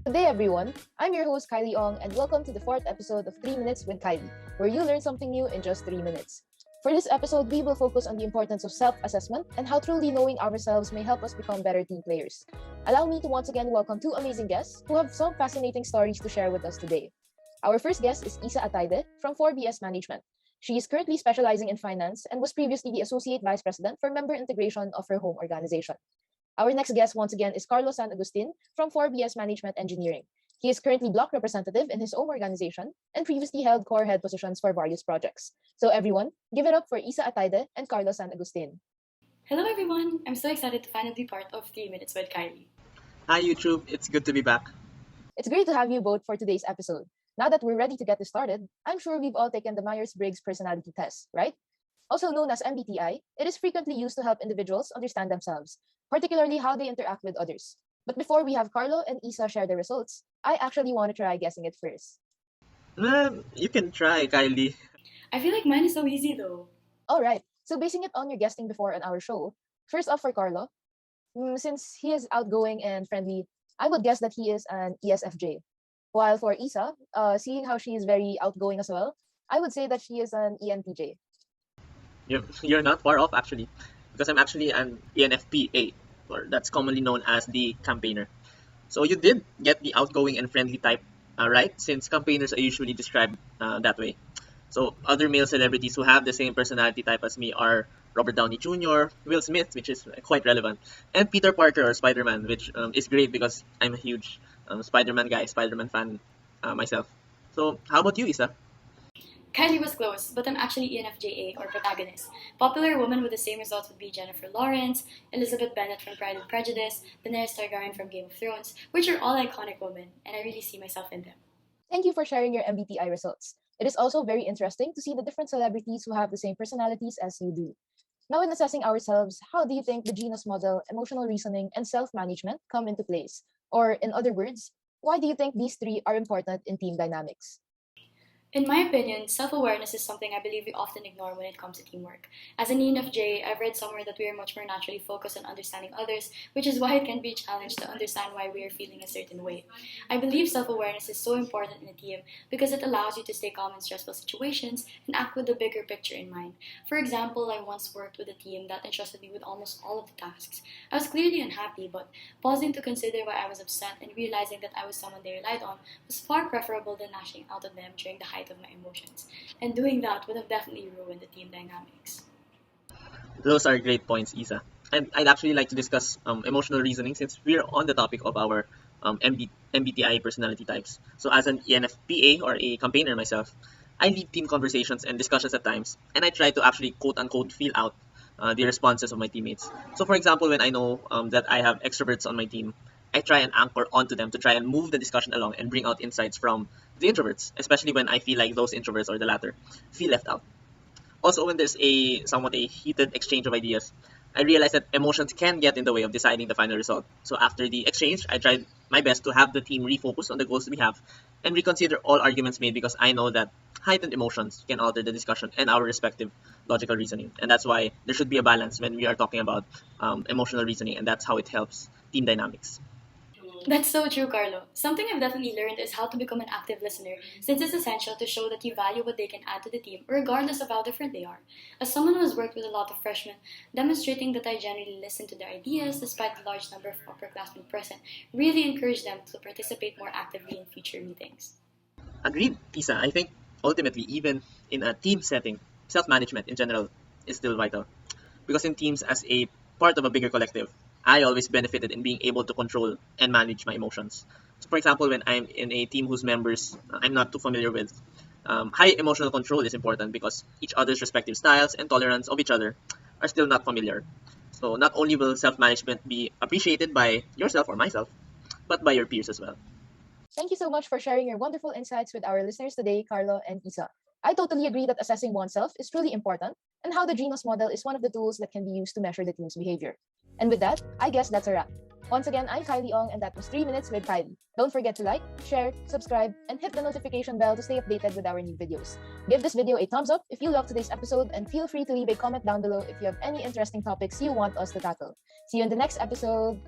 Good day, everyone. I'm your host, Kylie, and welcome to the fourth episode of 3 Minutes with Kylie, where you learn something new in just 3 minutes. For this episode, we will focus on the importance of self-assessment and how truly knowing ourselves may help us become better team players. Allow me to once again welcome two amazing guests who have some fascinating stories to share with us today. Our first guest is Ysa from 4BS Management. She is currently specializing in finance and was previously the Associate Vice President for Member Integration of her home organization. Our next guest, once again, is Carlo San Agustin from 4BS Management Engineering. He is currently block representative in his own organization and previously held core head positions for various projects. So everyone, give it up for Ysa and Carlo San Agustin. Hello everyone! I'm so excited to finally be part of 3 Minutes with Kylie. Hi YouTube, it's good to be back. It's great to have you both for today's episode. Now that we're ready to get this started, I'm sure we've all taken the Myers-Briggs personality test, right? Also known as MBTI, it is frequently used to help individuals understand themselves, particularly how they interact with others. But before we have Carlo and Ysa share their results, I actually want to try guessing it first. You can try, Kylie. I feel like mine is so easy though. Alright, so basing it on your guessing before on our show, first off for Carlo, since he is outgoing and friendly, I would guess that he is an ESFJ. While for Ysa, seeing how she is very outgoing as well, I would say that she is an ENTJ. You're not far off actually, because I'm actually an ENFPA, or that's commonly known as the campaigner. So you did get the outgoing and friendly type right, since campaigners are usually described that way. So other male celebrities who have the same personality type as me are Robert Downey Jr., Will Smith, which is quite relevant, and Peter Parker or Spider-Man, which is great because I'm a huge Spider-Man guy, Spider-Man fan myself. So how about you, Ysa? Kylie was close, but I'm actually ENFJA or protagonist. Popular women with the same results would be Jennifer Lawrence, Elizabeth Bennet from Pride and Prejudice, Daenerys Targaryen from Game of Thrones, which are all iconic women, and I really see myself in them. Thank you for sharing your MBTI results. It is also very interesting to see the different celebrities who have the same personalities as you do. Now, in assessing ourselves, how do you think the genus model, emotional reasoning, and self-management come into place? Or, in other words, why do you think these three are important in team dynamics? In my opinion, self-awareness is something I believe we often ignore when it comes to teamwork. As an ENFJ, I've read somewhere that we are much more naturally focused on understanding others, which is why it can be a challenge to understand why we are feeling a certain way. I believe self-awareness is so important in a team because it allows you to stay calm in stressful situations and act with the bigger picture in mind. For example, I once worked with a team that entrusted me with almost all of the tasks. I was clearly unhappy, but pausing to consider why I was upset and realizing that I was someone they relied on was far preferable than lashing out at them during the height of my emotions, and doing that would have definitely ruined the team dynamics. Those are great points, Ysa. And I'd actually like to discuss emotional reasoning since we're on the topic of our MBTI personality types. So as an ENFPA or a campaigner myself, I lead team conversations and discussions at times, and I try to actually quote-unquote feel out the responses of my teammates. So for example, when I know that I have extroverts on my team, I try and anchor onto them to try and move the discussion along and bring out insights from the introverts, especially when I feel like those introverts or the latter feel left out. Also, when there's somewhat a heated exchange of ideas, I realize that emotions can get in the way of deciding the final result. So after the exchange, I tried my best to have the team refocus on the goals we have and reconsider all arguments made because I know that heightened emotions can alter the discussion and our respective logical reasoning. And that's why there should be a balance when we are talking about emotional reasoning, and that's how it helps team dynamics. That's so true, Carlo. Something I've definitely learned is how to become an active listener, since it's essential to show that you value what they can add to the team, regardless of how different they are. As someone who has worked with a lot of freshmen, demonstrating that I genuinely listen to their ideas despite the large number of upperclassmen present really encouraged them to participate more actively in future meetings. Agreed, Tisa. I think ultimately, even in a team setting, self-management in general is still vital. Because in teams as a part of a bigger collective, I always benefited in being able to control and manage my emotions. So for example, when I'm in a team whose members I'm not too familiar with, high emotional control is important because each other's respective styles and tolerance of each other are still not familiar. So not only will self-management be appreciated by yourself or myself, but by your peers as well. Thank you so much for sharing your wonderful insights with our listeners today, Carlo and Ysa. I totally agree that assessing oneself is truly important and how the genus model is one of the tools that can be used to measure the team's behavior. And with that, I guess that's a wrap. Once again, I'm Kylie Ong, and that was 3 Minutes with Kylie. Don't forget to like, share, subscribe, and hit the notification bell to stay updated with our new videos. Give this video a thumbs up if you loved today's episode, and feel free to leave a comment down below if you have any interesting topics you want us to tackle. See you in the next episode!